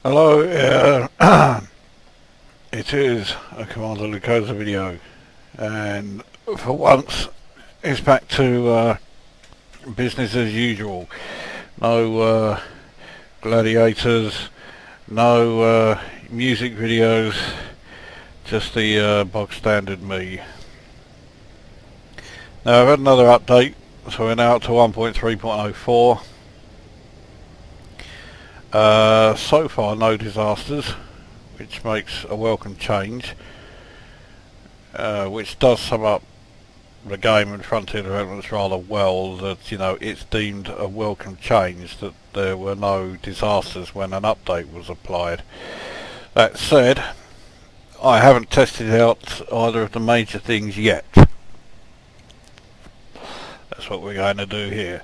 Hello, it is a Commander Lucosa video, and for once it's back to business as usual. No gladiators, no music videos, just the bog standard me. Now I've had another update, so we're now up to 1.3.04. So far no disasters, which makes a welcome change, which does sum up the game and Frontier developments rather well, that it's deemed a welcome change that there were no disasters when an update was applied. That said, I haven't tested out either of the major things yet. That's what we're going to do here.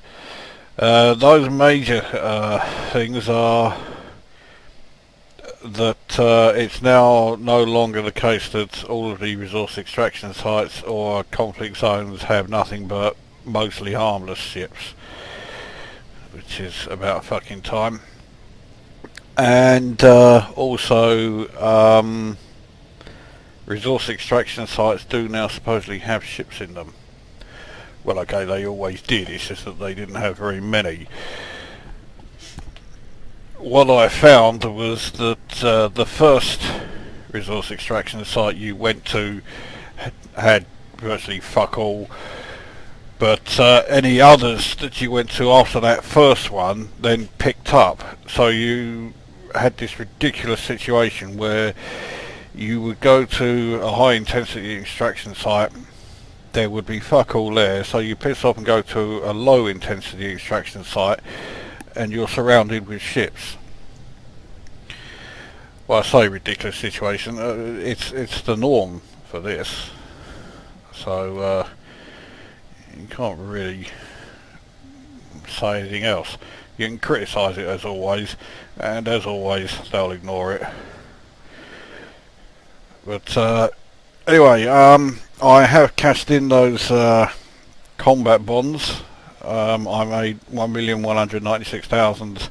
Those major things are that it's now no longer the case that all of the resource extraction sites or conflict zones have nothing but mostly harmless ships, which is about fucking time. And also resource extraction sites do now supposedly have ships in them. Well, okay, they always did, it's just that they didn't have very many. What I found was that the first resource extraction site you went to had virtually fuck all, but any others that you went to after that first one then picked up. So you had this ridiculous situation where you would go to a high intensity extraction site, there would be fuck all there, so you piss off and go to a low intensity extraction site and you're surrounded with ships. Well, I say ridiculous situation, it's the norm for this, so you can't really say anything else. You can criticise it as always, and as always they'll ignore it. But anyway, I have cashed in those combat bonds. I made 1,196,000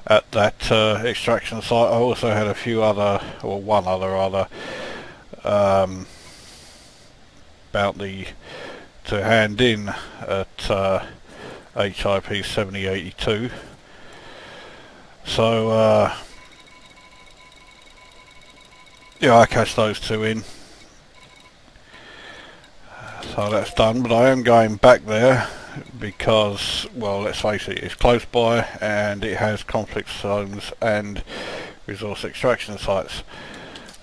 at that extraction site. I also had a few other, or one other rather, bounty to hand in at HIP 7082. So yeah, I cashed those two in. So that's done, but I am going back there because, well, let's face it, it's close by and it has conflict zones and resource extraction sites,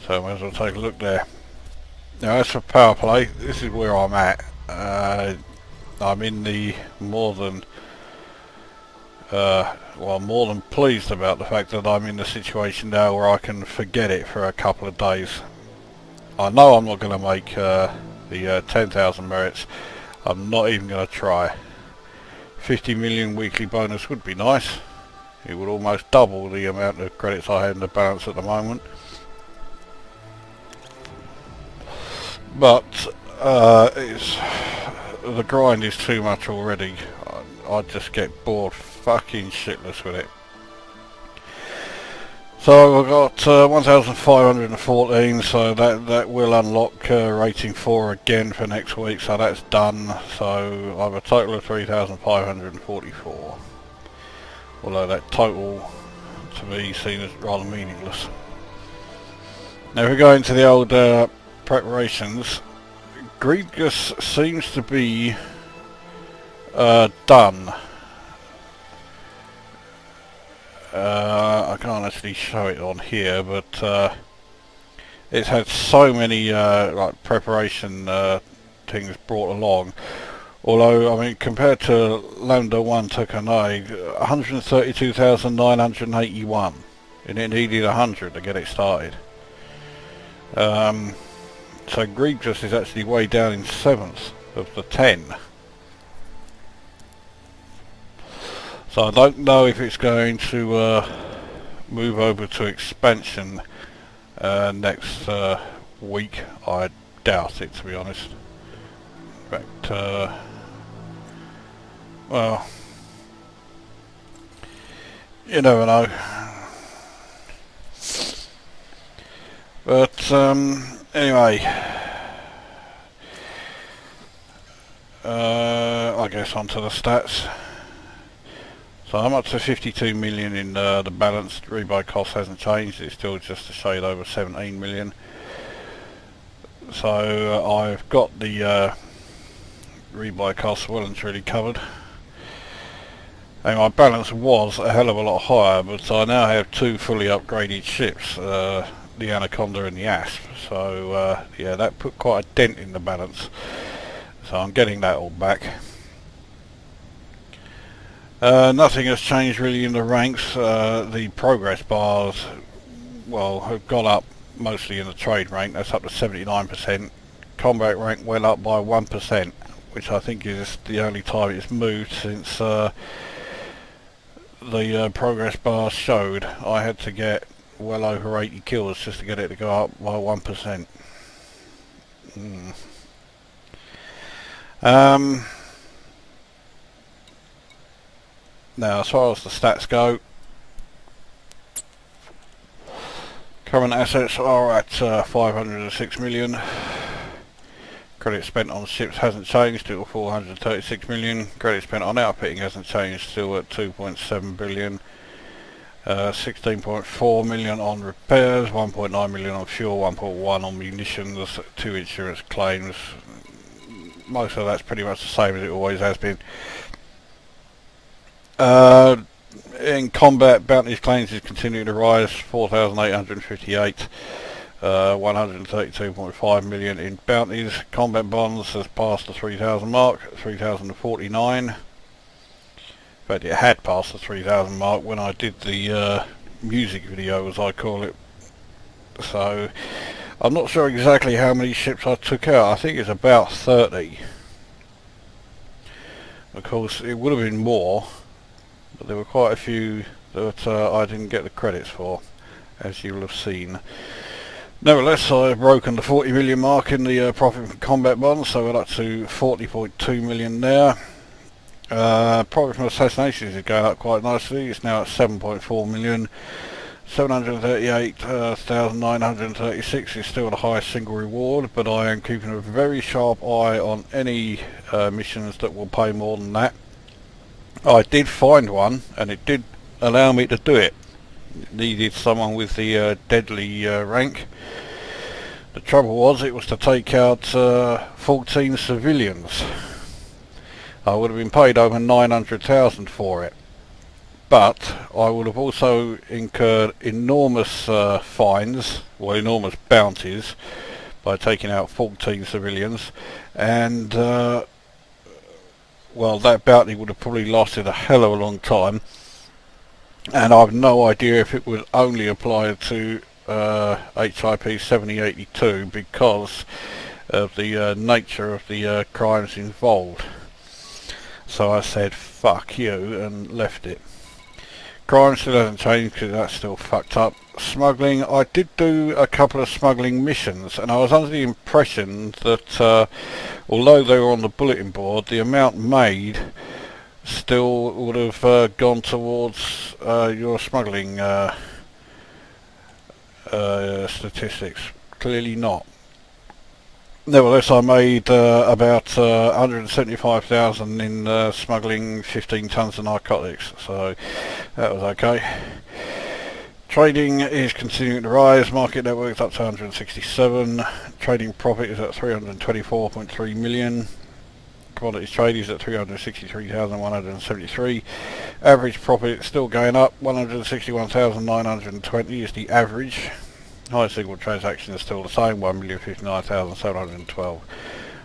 so I might as well take a look there. Now as for power play, this is where I'm at. I'm in the more than pleased about the fact that I'm in the situation now where I can forget it for a couple of days. I know I'm not going to make the 10,000 merits. I'm not even going to try. 50 million weekly bonus would be nice. It would almost double the amount of credits I had in the balance at the moment. But the grind is too much already. I just get bored fucking shitless with it. So I've got 1,514, so that will unlock rating 4 again for next week, so that's done. So I have a total of 3,544. Although that total to me seems rather meaningless. Now if we go into the old preparations, Grievous seems to be done. I can't actually show it on here, but it's had so many like preparation things brought along. Although, I mean, compared to Lambda 1 Tucanay, 132,981, and it needed 100 to get it started. So Grievous is actually way down in 7th of the 10. So I don't know if it's going to move over to expansion next week. I doubt it, to be honest. In fact, well, you never know. But anyway, I guess onto the stats. So I'm up to 52 million in the balance. Rebuy cost hasn't changed, it's still just a shade over 17 million. So I've got the rebuy cost well and truly covered. And my balance was a hell of a lot higher, but I now have two fully upgraded ships, the Anaconda and the Asp. So yeah, that put quite a dent in the balance. So I'm getting that all back. Nothing has changed really in the ranks. The progress bars, well, have gone up mostly in the trade rank. That's up to 79%. Combat rank went up by 1%, which I think is the only time it's moved since the progress bar showed. I had to get well over 80 kills just to get it to go up by 1%. Now, as far as the stats go, current assets are at 506 million. Credit spent on ships hasn't changed, still 436 million. Credit spent on outfitting hasn't changed, still at 2.7 billion. 16.4 million on repairs, 1.9 million on fuel, 1.1 on munitions, 2 insurance claims. Most of that's pretty much the same as it always has been. In combat, bounties claims is continuing to rise, 4,858, 132.5 million in bounties. Combat bonds has passed the 3,000 mark, 3,049. In fact, it had passed the 3,000 mark when I did the music video, as I call it. So I'm not sure exactly how many ships I took out. I think it's about 30. Of course, it would have been more, but there were quite a few that I didn't get the credits for, as you'll have seen. Nevertheless, I've broken the 40 million mark in the profit from combat bonds, so we're up to 40.2 million there. Profit from assassinations is going up quite nicely. It's now at 7.4 million. 738,936 is still the highest single reward, but I am keeping a very sharp eye on any missions that will pay more than that. I did find one, and it did allow me to do it. It needed someone with the deadly rank. The trouble was, it was to take out 14 civilians. I would have been paid over 900,000 for it, but I would have also incurred enormous fines, or enormous bounties, by taking out 14 civilians, and well, that bounty would have probably lasted a hell of a long time, and I've no idea if it would only apply to HIP 7082 because of the nature of the crimes involved. So I said fuck you and left it. Crime still hasn't changed because that's still fucked up. Smuggling, I did do a couple of smuggling missions, and I was under the impression that although they were on the bulletin board, the amount made still would have gone towards your smuggling statistics. Clearly not. Nevertheless, I made about 175,000 in smuggling 15 tons of narcotics, so that was okay. Trading is continuing to rise. Market network is up to 167. Trading profit is at 324.3 million. Commodities trade is at 363,173. Average profit still going up. 161,920 is the average. High single transaction is still the same, 1,059,712.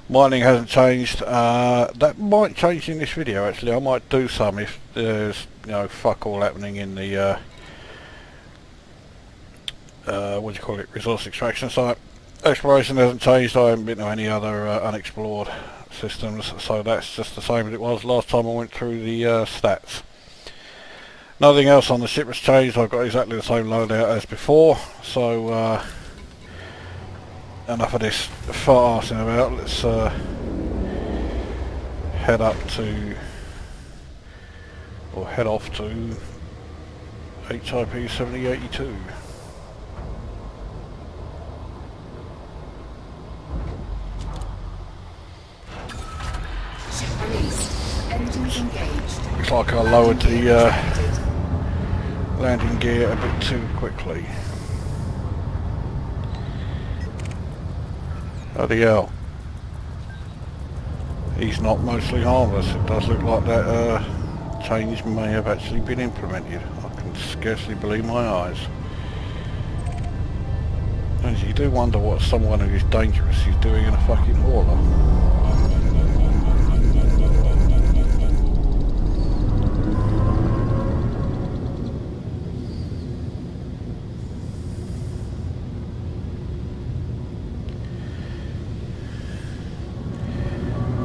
Mining hasn't changed. That might change in this video actually. I might do some if there's fuck all happening in the what do you call it, resource extraction site. Exploration hasn't changed. I haven't been to any other unexplored systems, so that's just the same as it was last time I went through the stats. Nothing else on the ship has changed. I've got exactly the same loadout as before, so enough of this farting about. Let's head off to HIP 7082. Looks like I lowered the landing gear a bit too quickly. Bloody hell. He's not mostly harmless. It does look like that change may have actually been implemented. I can scarcely believe my eyes. And you do wonder what someone who is dangerous is doing in a fucking hauler.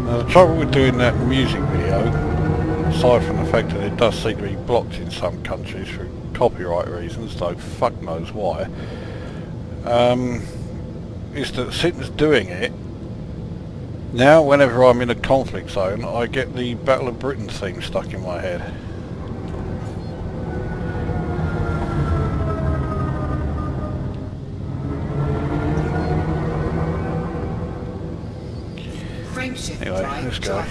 Now the trouble with doing that music video, aside from the fact that it does seem to be blocked in some countries for copyright reasons, though fuck knows why, is that since doing it, now whenever I'm in a conflict zone I get the Battle of Britain theme stuck in my head. Anyway, let's go.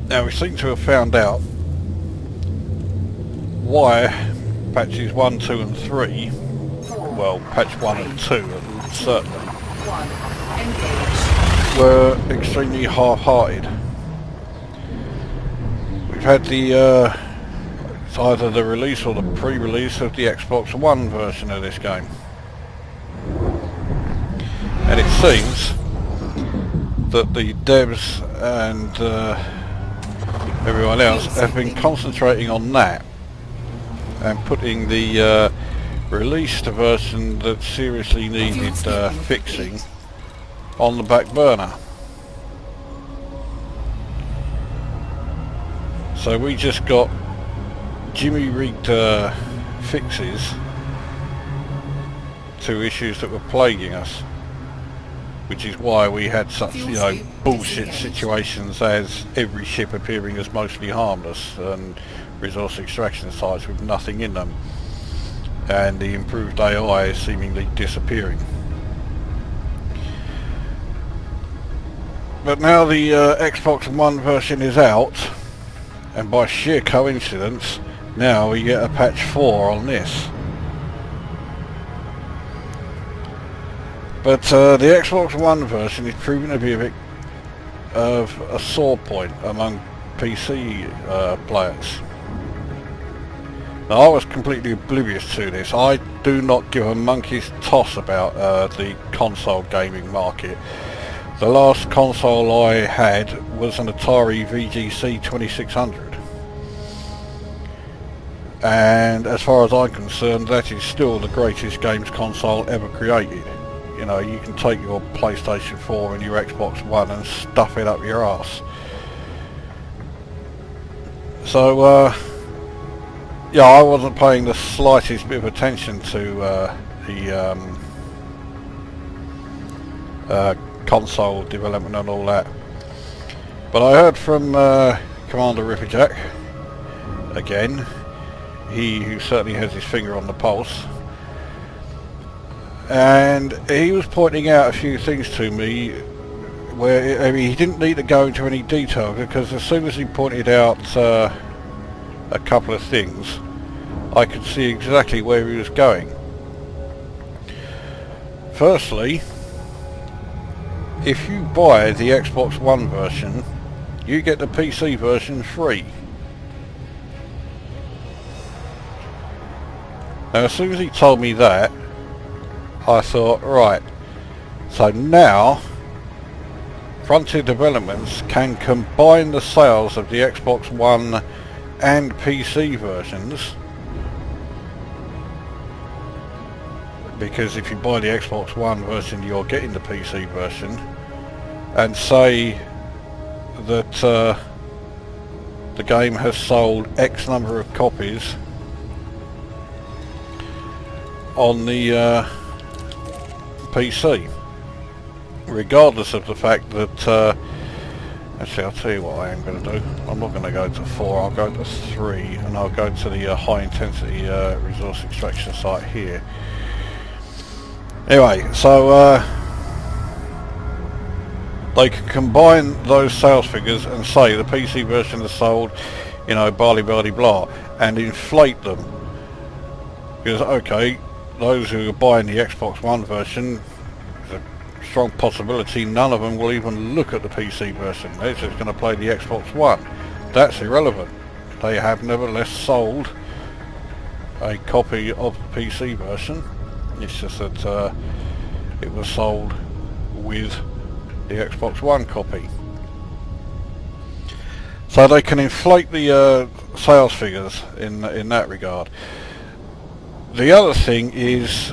Now we seem to have found out why patches 1, 2 and 3, well patch 1 and 2 certainly, were extremely half-hearted. We've had the it's either the release or the pre-release of the Xbox One version of this game. And it seems that the devs and everyone else have been concentrating on that and putting the released version that seriously needed fixing on the back burner. So we just got jimmy-rigged fixes to issues that were plaguing us, which is why we had such, you know, bullshit situations as every ship appearing as mostly harmless and resource extraction sites with nothing in them, and the improved AI seemingly disappearing. But now the Xbox One version is out, and by sheer coincidence now we get a patch 4 on this. But the Xbox One version is proving to be a bit of a sore point among PC players. Now I was completely oblivious to this. I do not give a monkey's toss about the console gaming market. The last console I had was an Atari VGC 2600. And as far as I'm concerned, that is still the greatest games console ever created. You know, you can take your PlayStation 4 and your Xbox One and stuff it up your arse. So, yeah, I wasn't paying the slightest bit of attention to the console development and all that. But I heard from Commander Ripperjack, again, he who certainly has his finger on the pulse, and he was pointing out a few things to me where, I mean, he didn't need to go into any detail, because as soon as he pointed out a couple of things, I could see exactly where he was going. Firstly, if you buy the Xbox One version, you get the PC version free. Now, as soon as he told me that, I thought, right, so now Frontier Developments can combine the sales of the Xbox One and PC versions, because if you buy the Xbox One version you're getting the PC version, and say that the game has sold X number of copies on the PC, regardless of the fact that actually, I'll tell you what I am going to do. I'm not going to go to 4, I'll go to 3, and I'll go to the high intensity resource extraction site here. Anyway, so they can combine those sales figures and say the PC version has sold, you know, barley blah, and inflate them. Because, okay, those who are buying the Xbox One version, there's a strong possibility none of them will even look at the PC version. They're just going to play the Xbox One. That's irrelevant. They have nevertheless sold a copy of the PC version. It's just that it was sold with the Xbox One copy. So they can inflate the sales figures in that regard. The other thing is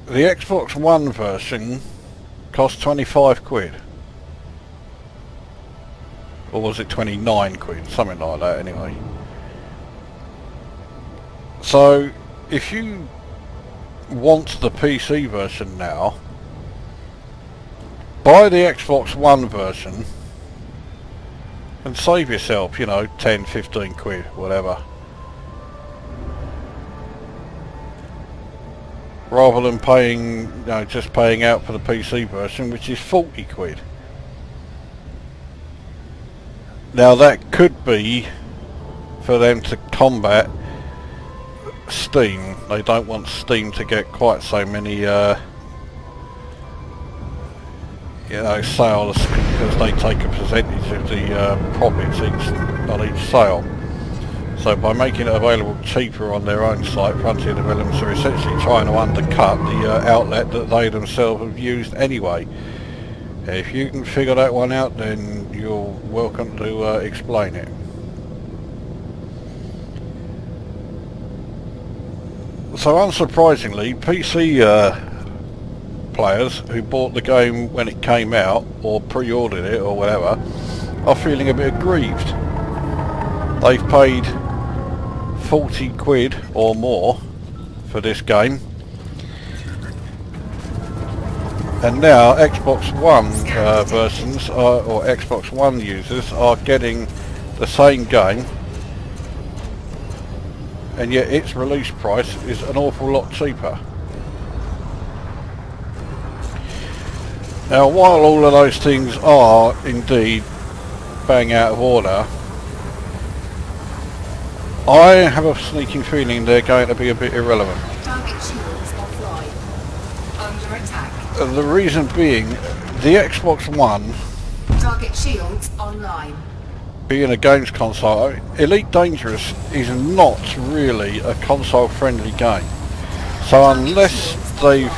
the Xbox One version cost 25 quid. Or was it 29 quid? Something like that anyway. So if you want the PC version now, buy the Xbox One version and save yourself, you know, 10, 15 quid, whatever. Rather than paying, you know, just paying out for the PC version, which is 40 quid. Now that could be for them to combat Steam. They don't want Steam to get quite so many you know, sales, because they take a percentage of the profits on each sale. So by making it available cheaper on their own site, Frontier Developments are essentially trying to undercut the outlet that they themselves have used anyway. If you can figure that one out, then you're welcome to explain it. So unsurprisingly, PC players who bought the game when it came out, or pre-ordered it or whatever, are feeling a bit aggrieved. They've paid 40 quid or more for this game, and now Xbox One versions or Xbox One users are getting the same game, and yet its release price is an awful lot cheaper. Now, while all of those things are indeed bang out of order, I have a sneaking feeling they're going to be a bit irrelevant. Target shields offline. Under attack. The reason being, the Xbox One, Target shields online. being a games console, Elite Dangerous is not really a console friendly game. So unless they've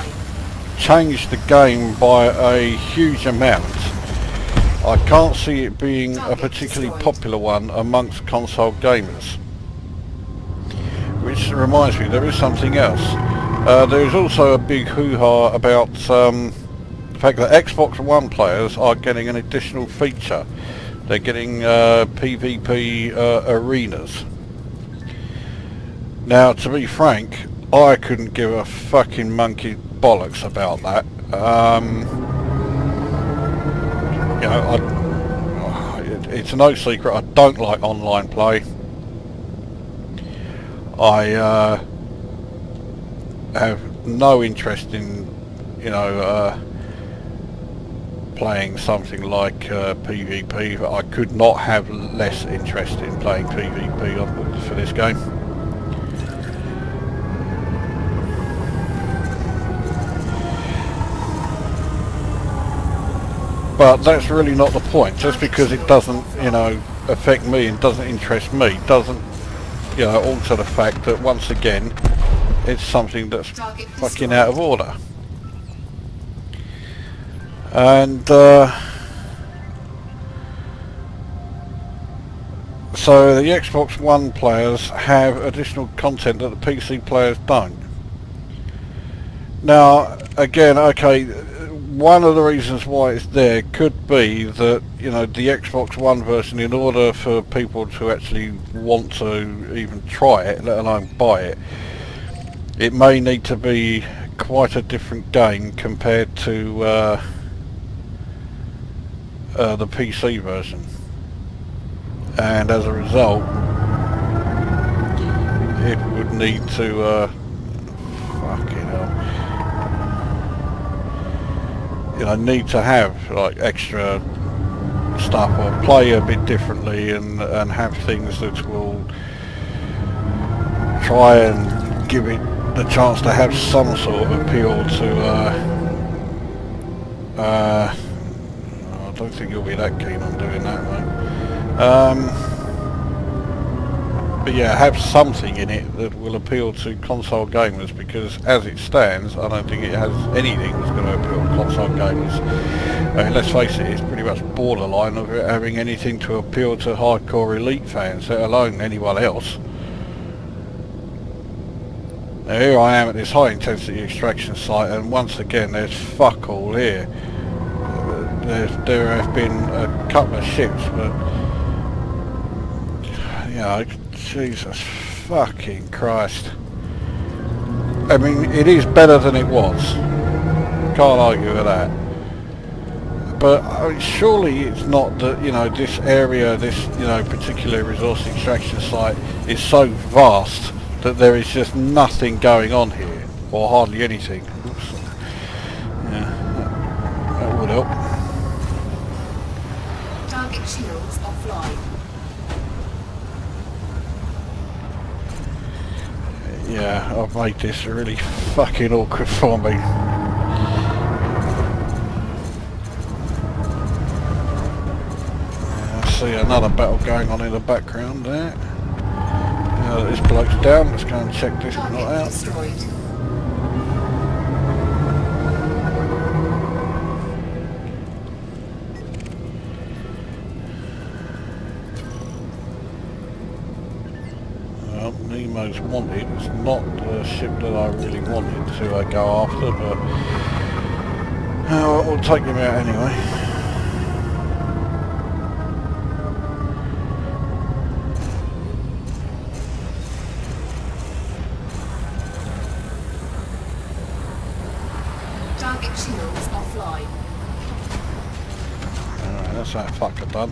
changed the game by a huge amount, I can't see it being a particularly popular one amongst console gamers. Which reminds me, there is something else. There is also a big hoo-ha about the fact that Xbox One players are getting an additional feature. They're getting PvP arenas. Now, to be frank, I couldn't give a fucking monkey bollocks about that. You know, it's no secret I don't like online play. I have no interest in, you know, playing something like PvP. I could not have less interest in playing PvP for this game. But that's really not the point. Just because it doesn't, you know, affect me and doesn't interest me, doesn't, you know, alter the fact that once again it's something that's fucking out of order. And so the Xbox One players have additional content that the PC players don't. Now again, okay, one of the reasons why it's there could be that, you know, the Xbox One version, in order for people to actually want to even try it, let alone buy it, it may need to be quite a different game compared to the PC version, and as a result it would need to fucking hell, you know, need to have like extra stuff or play a bit differently and have things that will try and give it the chance to have some sort of appeal to I don't think you'll be that keen on doing that, mate. But yeah, have something in it that will appeal to console gamers, because as it stands, I don't think it has anything that's going to appeal to console gamers. I mean, let's face it, it's pretty much borderline of it having anything to appeal to hardcore elite fans, let alone anyone else. Now here I am at this high intensity extraction site, and once again there's fuck all here. There have been a couple of ships, but you know, Jesus fucking Christ. I mean, it is better than it was. Can't argue with that. But I mean, surely it's not that, you know, this area, this, you know, particular resource extraction site is so vast that there is just nothing going on here, or hardly anything. Oops. Yeah, that would help. Target shields offline. Yeah, I've made this really fucking awkward for me. I see another battle going on in the background there. This bloke's down, let's go and check this not out. Destroyed. Well, Nemo's wanted. It's not the ship that I really wanted to go after, but we'll take him out anyway. Target shields offline. Alright, that's that fucker done.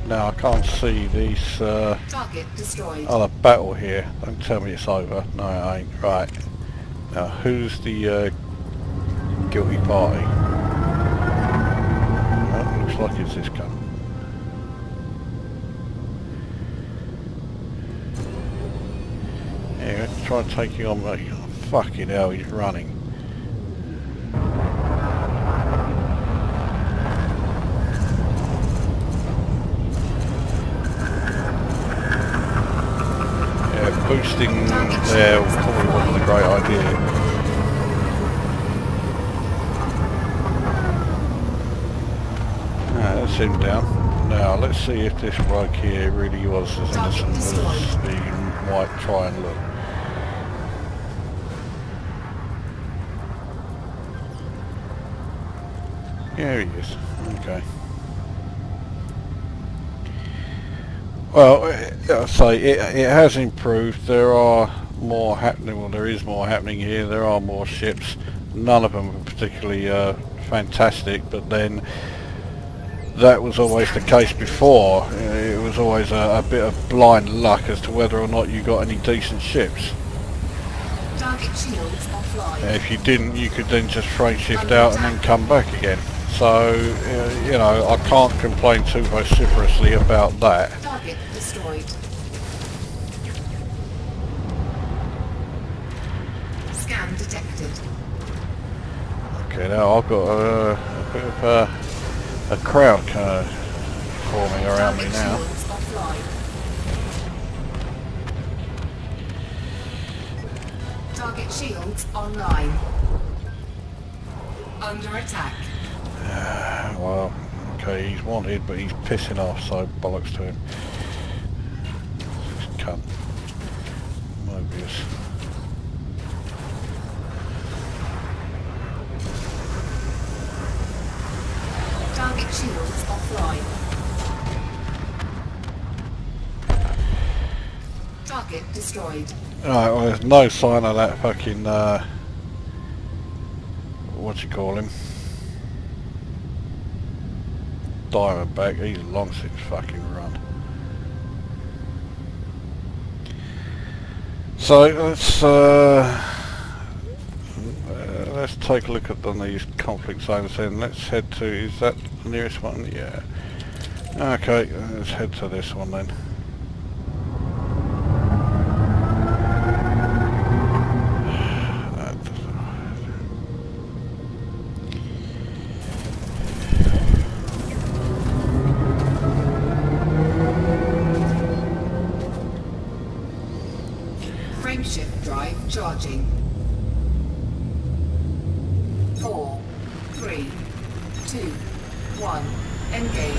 Now I can't see these Target destroyed. other battle here. Don't tell me it's over. No, it ain't. Right. Now who's the guilty party? Well, looks like it's this cunt. Yeah, let's try taking on me. Oh, fucking hell, he's running. Boosting there probably wasn't a great idea. That's him down. Now let's see if this bloke here really was as innocent as he might try and look. Here he is. Okay. Well, I say it has improved. There are more happening. Well, there is more happening here. There are more ships. None of them are particularly fantastic, but then that was always the case before. It was always a bit of blind luck as to whether or not you got any decent ships. Target shields offline. If you didn't, you could then just frame shift out and then come back again. So, you know, I can't complain too vociferously about that. Target destroyed. Scan detected. Okay, now I've got a bit of a crowd kind of forming around me now. Shields offline. Target shields online. Under attack. Well, okay, he's wanted, but he's pissing off, so bollocks to him. Cunt. Mobius. Target shields offline. Target destroyed. Alright, well there's no sign of that fucking, what you call him? Diamondback, he's long since fucking run. So let's let's take a look at these conflict zones then. Let's head to, is that the nearest one? Yeah. Okay, let's head to this one then. Frameshift drive charging. 4, 3, 2, 1. Engage.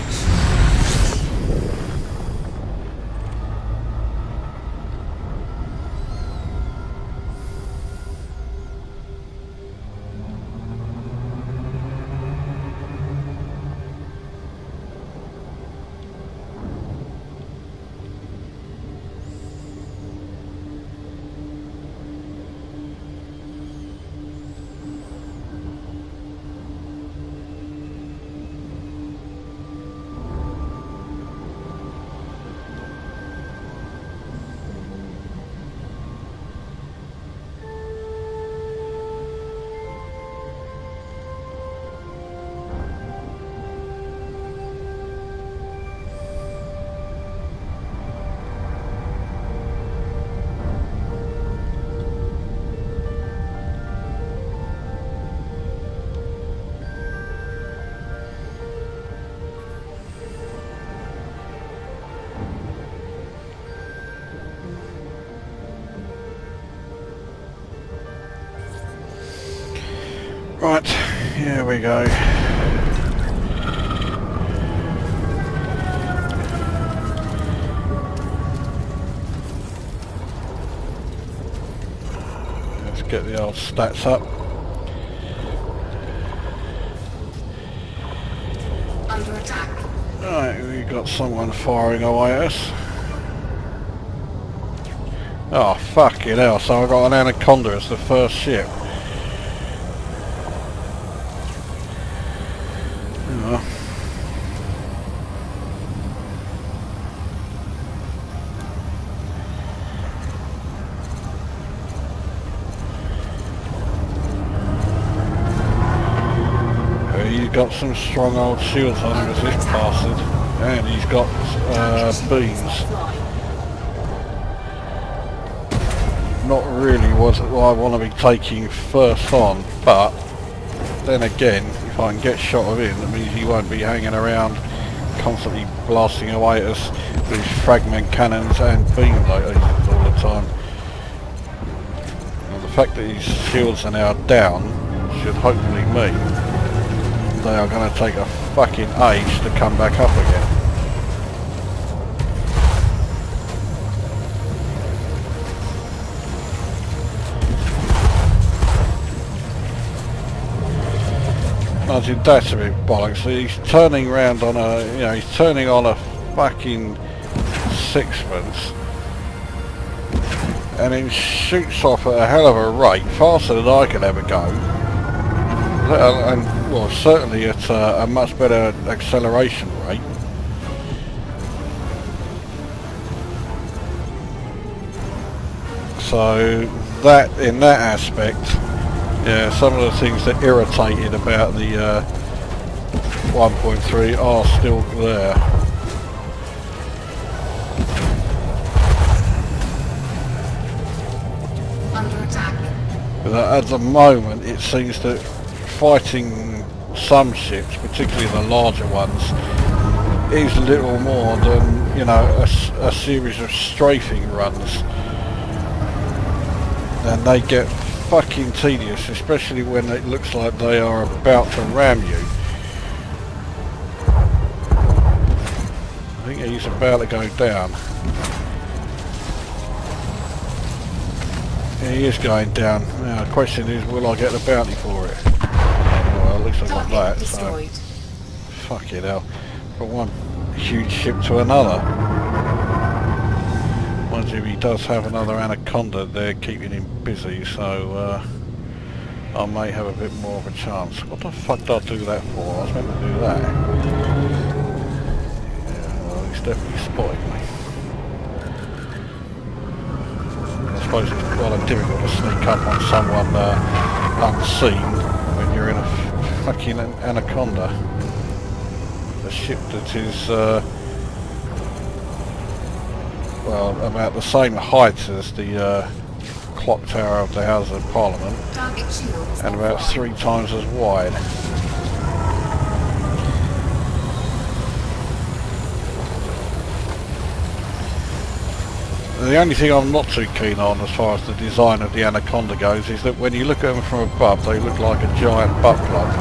Right, here we go. Let's get the old stats up. Under attack. Right, we got someone firing away at us. Oh, fucking hell, so I got an Anaconda as the first ship. He's got some strong old shields on him as this bastard, and he's got beams. Not really what I want to be taking first on, but then again, if I can get shot of him, that means he won't be hanging around constantly blasting away at us with his fragment cannons and beam lasers all the time. And the fact that his shields are now down should hopefully mean they are going to take a fucking age to come back up again. Imagine that's a bit bollocks. He's turning round on a, you know, he's turning on a fucking sixpence and it shoots off at a hell of a rate, faster than I could ever go. And well, certainly at a much better acceleration rate. So that, in that aspect, yeah, some of the things that irritated about the 1.3 are still there. Under attack. But at the moment, it seems that fighting some ships, particularly the larger ones, is little more than, you know, a series of strafing runs. And they get fucking tedious, especially when it looks like they are about to ram you. I think he's about to go down. He is going down. Now the question is, will I get the bounty for it? Well, at least I got that, so fuck it hell. From one huge ship to another. Mind you, he does have another Anaconda there keeping him busy, so I may have a bit more of a chance. What the fuck did I do that for? I was meant to do that. Yeah, well, he's definitely spotting me. I suppose it's rather difficult to sneak up on someone unseen when you're in a fucking Anaconda. A ship that is, well, about the same height as the clock tower of the House of Parliament, and about 3 times as wide. The only thing I'm not too keen on as far as the design of the Anaconda goes is that when you look at them from above they look like a giant butt plug.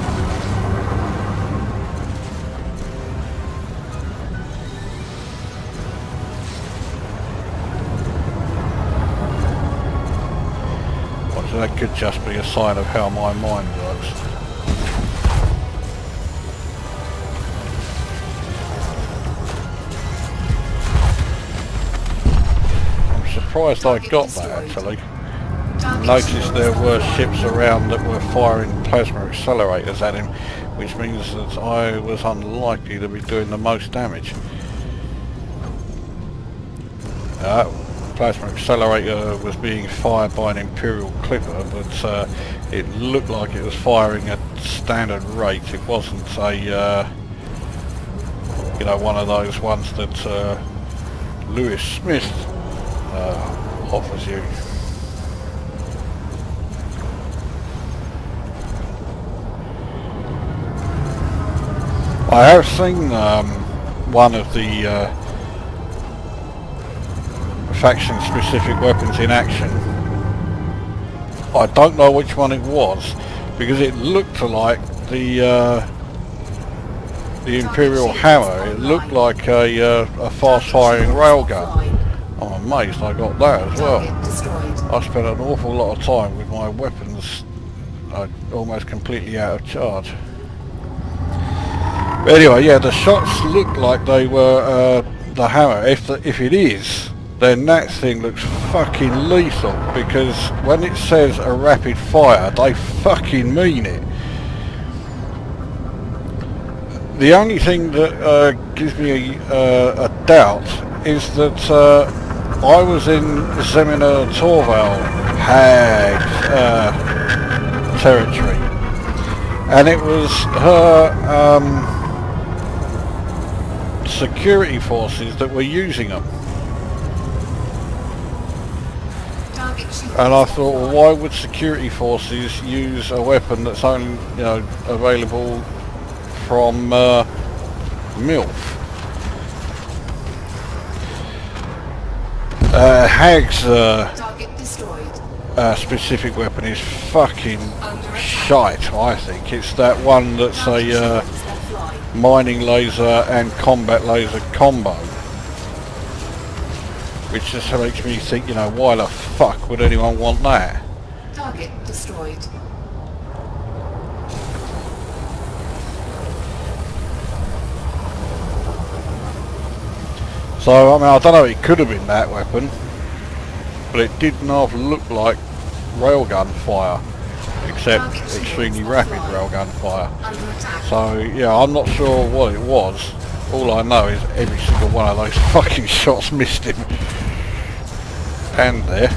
So that could just be a sign of how my mind works. Surprised I got that actually. Noticed there were ships around that were firing plasma accelerators at him, which means that I was unlikely to be doing the most damage. Plasma accelerator was being fired by an Imperial Clipper, but it looked like it was firing at standard rate. It wasn't a you know, one of those ones that Lewis Smith offers you. I have seen one of the faction specific weapons in action. I don't know which one it was because it looked like the Imperial Hammer. It looked like a fast firing railgun. I'm amazed I got that as well. I spent an awful lot of time with my weapons almost completely out of charge. But anyway, yeah, the shots looked like they were the Hammer. If it is, then that thing looks fucking lethal, because when it says a rapid fire, they fucking mean it. The only thing that gives me a doubt is that I was in Zemina Torval Hag territory, and it was her security forces that were using them. And I thought, well, why would security forces use a weapon that's only, you know, available from MILF? Hag's specific weapon is fucking shite, I think. It's that one that's a mining laser and combat laser combo, which just makes me think, you know, why the fuck would anyone want that? Target destroyed. So, I mean, I don't know, it could have been that weapon, but it didn't half look like railgun fire, except extremely rapid railgun fire. So, yeah, I'm not sure what it was. All I know is every single one of those fucking shots missed him. And there.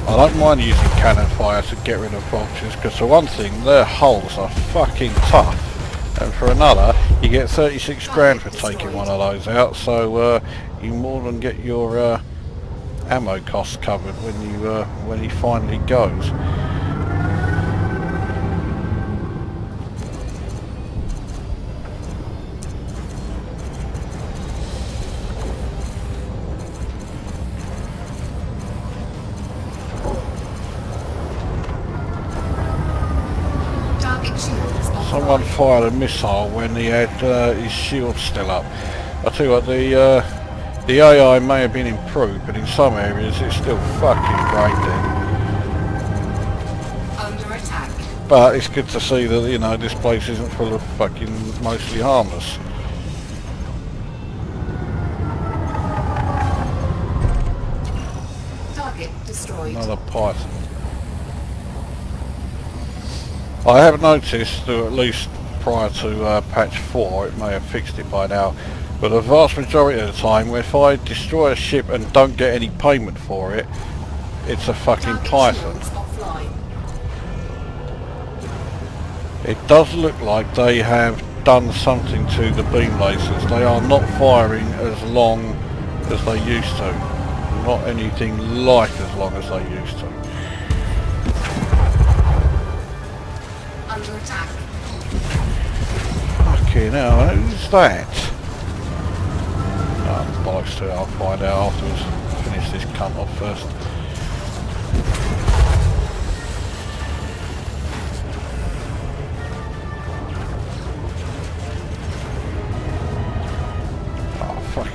I don't mind using cannon fire to get rid of vultures, because for one thing, their hulls are fucking tough, and for another, you get 36 grand for taking one of those out, so you more than get your ammo costs covered when he finally goes. Someone fired a missile when he had his shield still up. I tell you what, the AI may have been improved, but in some areas it's still fucking brain dead. Under attack. But it's good to see that, you know, this place isn't full of fucking mostly harmless. Target destroyed. Another python. I have noticed that at least prior to patch 4, it may have fixed it by now, But the vast majority of the time, if I destroy a ship and don't get any payment for it, it's a fucking Python. It does look like they have done something to the beam lasers. They are not firing as long as they used to. Not anything like as long as they used to. Under attack. Fucking hell, who's that? Oh, bollocks to it, I'll find out afterwards. Finish this cunt off first.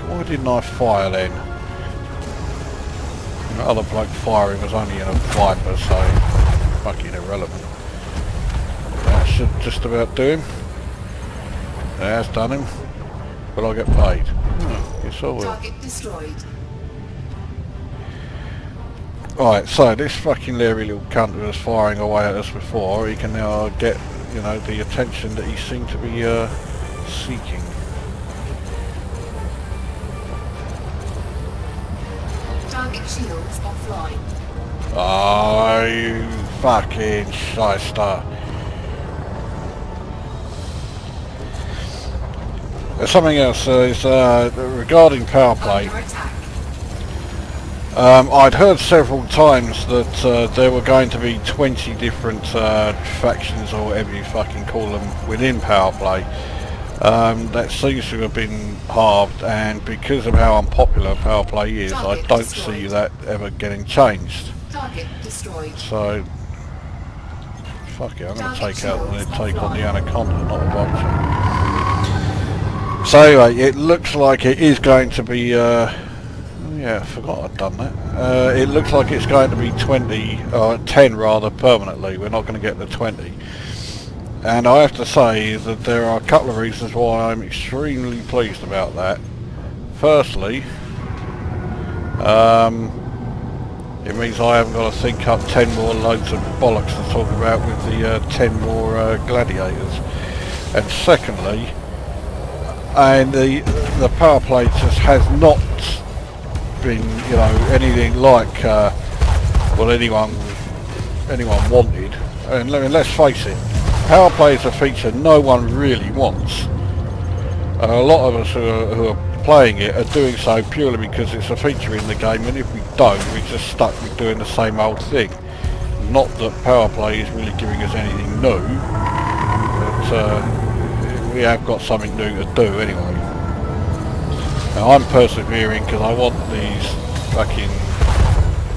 Why didn't I fire then? The other bloke firing was only in a Viper, so fucking irrelevant. That should just about do him. It has done him. But I'll get paid. Yes I will. Target destroyed. Right, so this fucking leery little cunt who was firing away at us before, he can now get, you know, the attention that he seemed to be seeking. Target shields offline. Oh, you fucking shyster. There's something else, is regarding power play. Under attack. I'd heard several times that there were going to be 20 different factions or whatever you fucking call them within power play. That seems to have been halved, and because of how unpopular power play is, I don't see that ever getting changed. Target destroyed. So, fuck it, I'm going to take on the Anaconda, not a Vulture. So anyway, it looks like it is going to be, yeah, I forgot I'd done that. It looks like it's going to be 20, or 10 rather, permanently. We're not going to get the 20. And I have to say that there are a couple of reasons why I'm extremely pleased about that. Firstly, it means I haven't got to think up 10 more loads of bollocks to talk about with the 10 more gladiators. And secondly, and the power play just has not been, you know, anything like what anyone wanted. And let's face it, power play is a feature no one really wants. And a lot of us who are playing it are doing so purely because it's a feature in the game, and if we don't, we're just stuck with doing the same old thing. Not that power play is really giving us anything new, but we have got something new to do anyway. Now I'm persevering because I want these fucking,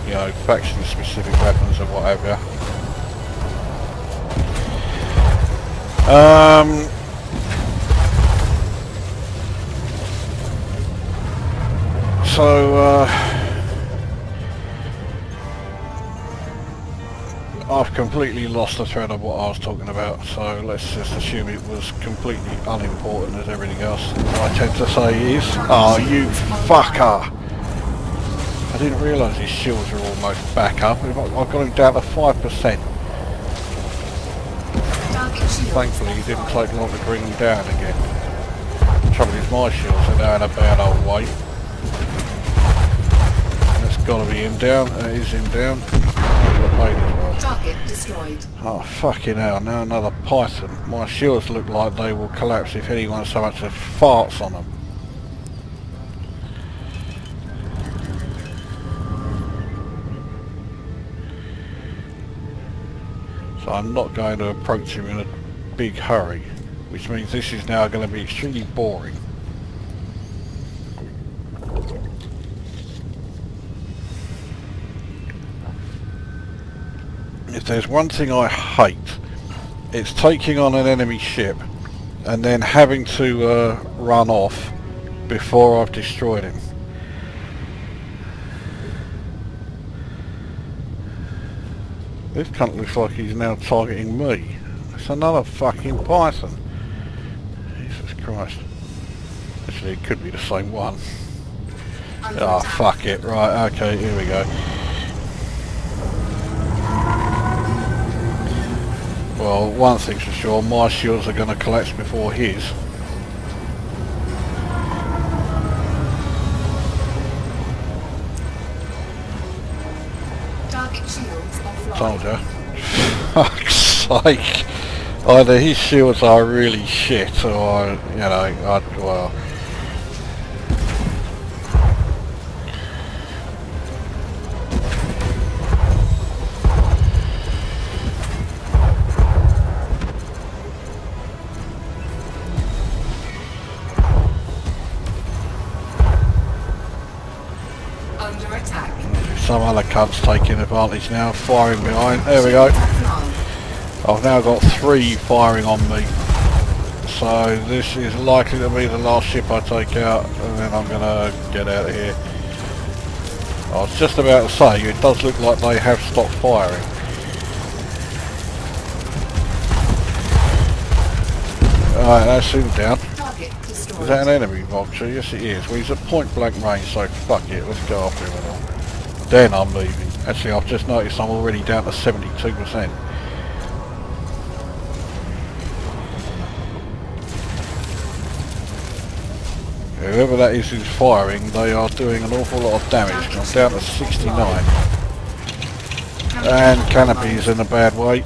you know, faction specific weapons and whatever. I've completely lost the thread of what I was talking about, so let's just assume it was completely unimportant as everything else I tend to say is. Oh, you fucker! I didn't realise his shields were almost back up. I've got him down to 5%. Thankfully he didn't take long to bring him down again. The trouble is my shields are now in a bad old way. That's got to be him down. That is him down. Target destroyed. Oh fucking hell, now another Python. My shields look like they will collapse if anyone so much as farts on them. So I'm not going to approach him in a big hurry, which means this is now going to be extremely boring. If there's one thing I hate, it's taking on an enemy ship and then having to run off before I've destroyed him. This cunt looks like he's now targeting me. It's another fucking Python. Jesus Christ. Actually, it could be the same one. Oh, fuck it. Right, okay, here we go. Well, one thing's for sure, my shields are going to collapse before his. told you. Fuck's sake. Either his shields are really shit or, you know, well... Under attack. Some other cunt's taking advantage now, firing behind. There we go. I've now got 3 firing on me. So this is likely to be the last ship I take out, and then I'm going to get out of here. I was just about to say, it does look like they have stopped firing. Alright, that's him down. Is that an enemy vulture? Yes it is. Well, he's at point blank range, so fuck it, let's go after him and all. Then I'm leaving. Actually, I've just noticed I'm already down to 72%. Whoever that is who's firing, they are doing an awful lot of damage. I'm down to 69. And Canopy's in a bad way.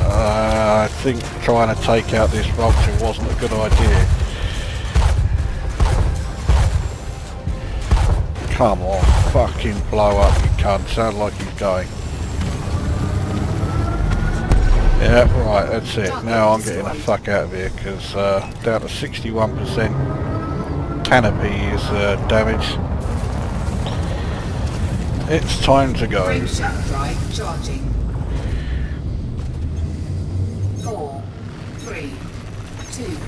I think trying to take out this vulture wasn't a good idea. Come on, fucking blow up, you cunt. Sounds like he's going. Yeah, right, that's it. Now I'm getting the fuck out of here, because down to 61%. Canopy is damaged. It's time to go. Drive charging. 4, 3, 2,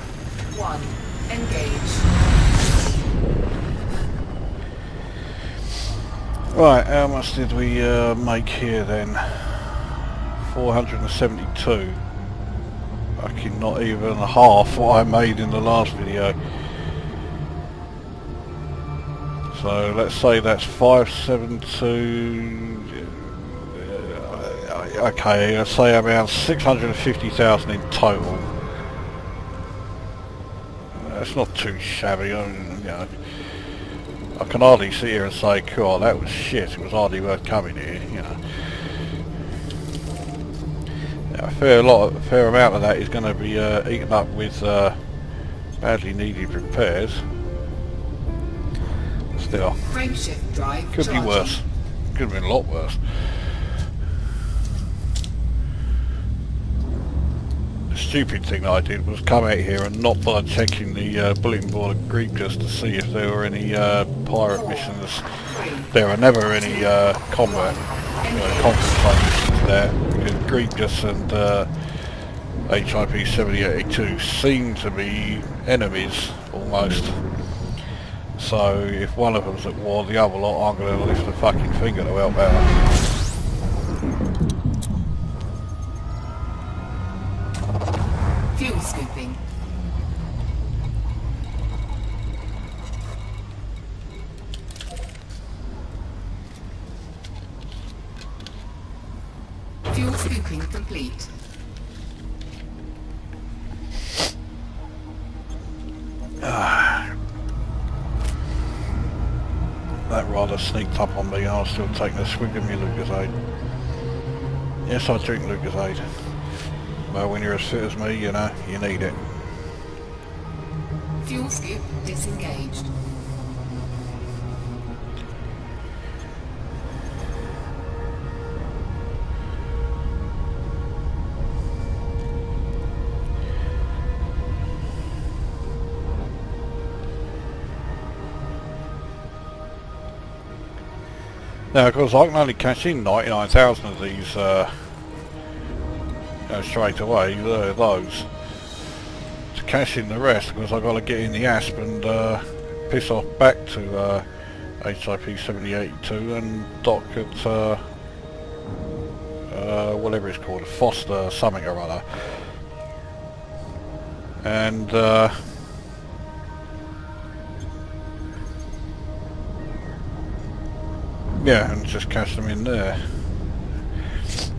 1. Engage. Right, how much did we make here then? 472. Fucking not even half what I made in the last video. So let's say that's 572. Okay, let's say around 650,000 in total. That's not too shabby. I mean, you know, I can hardly sit here and say, "Cool, that was shit. It was hardly worth coming here." You know, yeah, a fair amount of that is going to be eaten up with badly needed repairs. Still, Frameshift drive could be worse. Could have been a lot worse. The stupid thing that I did was come out here and not bother checking the bulletin board of Greek just to see if there were any pirate missions. There are never any combat conflict missions there, because Greek just and HIP 7882 seem to be enemies almost. So if one of them's at war, the other lot aren't going to lift a fucking finger to help out. Fuel scooping. Fuel scooping complete. That rather sneaked up on me, and I was still taking a swig of my Lucozade. Yes, I drink Lucozade. Well, when you're as fit as me, you know, you need it. Fuel scoop disengaged. Now, of course, I can only cash in 99,000 of these straight away, those. To cash in the rest, because I've got to get in the ASP and piss off back to HIP 7082 and dock at whatever it's called, Foster something or other. And yeah, and just cash them in there.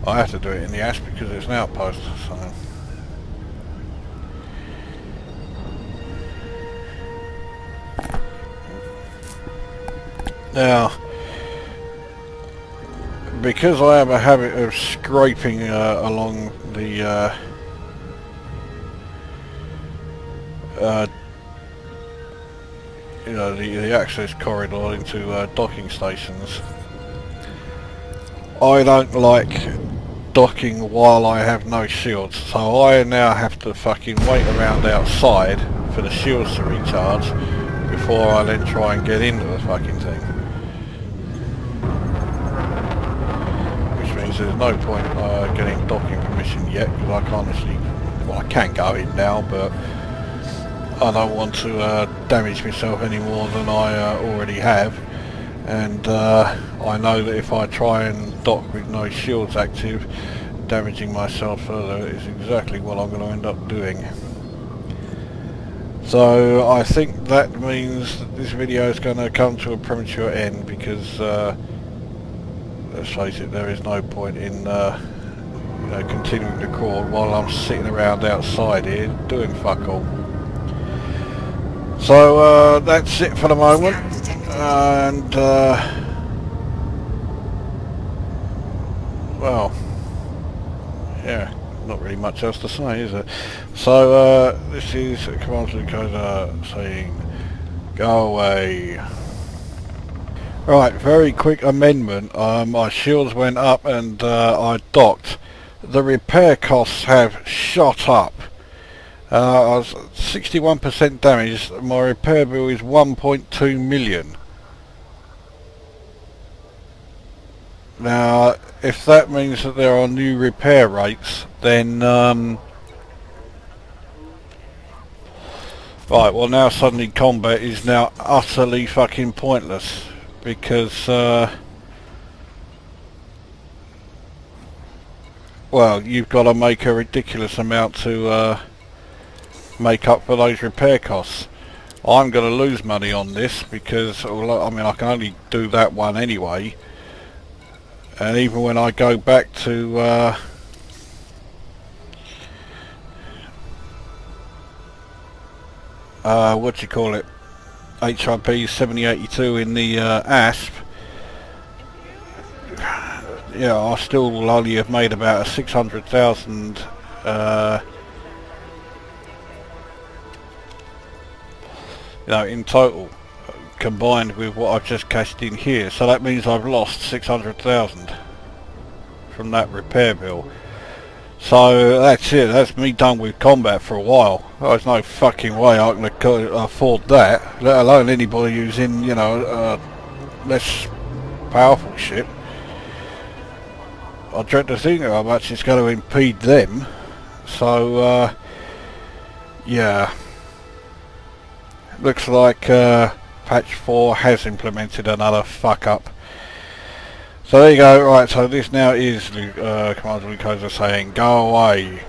I have to do it in the ASP because it's an outpost, so... Now, because I have a habit of scraping along the you know, the access corridor into docking stations, I don't like docking while I have no shields, so I now have to fucking wait around outside for the shields to recharge before I then try and get into the fucking thing. Which means there's no point getting docking permission yet, because I can't actually, well, I can go in now, but I don't want to damage myself any more than I already have. And I know that if I try and dock with no shields active, damaging myself further is exactly what I'm going to end up doing. So I think that means that this video is going to come to a premature end, because let's face it, there is no point in you know, continuing to record while I'm sitting around outside here doing fuck all. So that's it for the moment, and well, yeah, not really much else to say, is it? So this is Command Glucosa saying go away. Right, very quick amendment. My shields went up and I docked. The repair costs have shot up. I was 61% damaged. My repair bill is 1.2 million. Now, if that means that there are new repair rates, then right, well, now suddenly combat is now utterly fucking pointless, because well, you've got to make a ridiculous amount to make up for those repair costs. I'm going to lose money on this, because, I mean, I can only do that one anyway, and even when I go back to what do you call it, HIP 7082 in the ASP, yeah, I still only have made about a 600,000 you know, in total, combined with what I've just cashed in here. So that means I've lost 600,000 from that repair bill. So that's it, that's me done with combat for a while. There's no fucking way I can afford that, let alone anybody who's in, you know, less powerful shit. I dread to think how much it's going to impede them. So yeah, looks like patch 4 has implemented another fuck up. So there you go. Right, so this now is Commander Glucosa saying go away.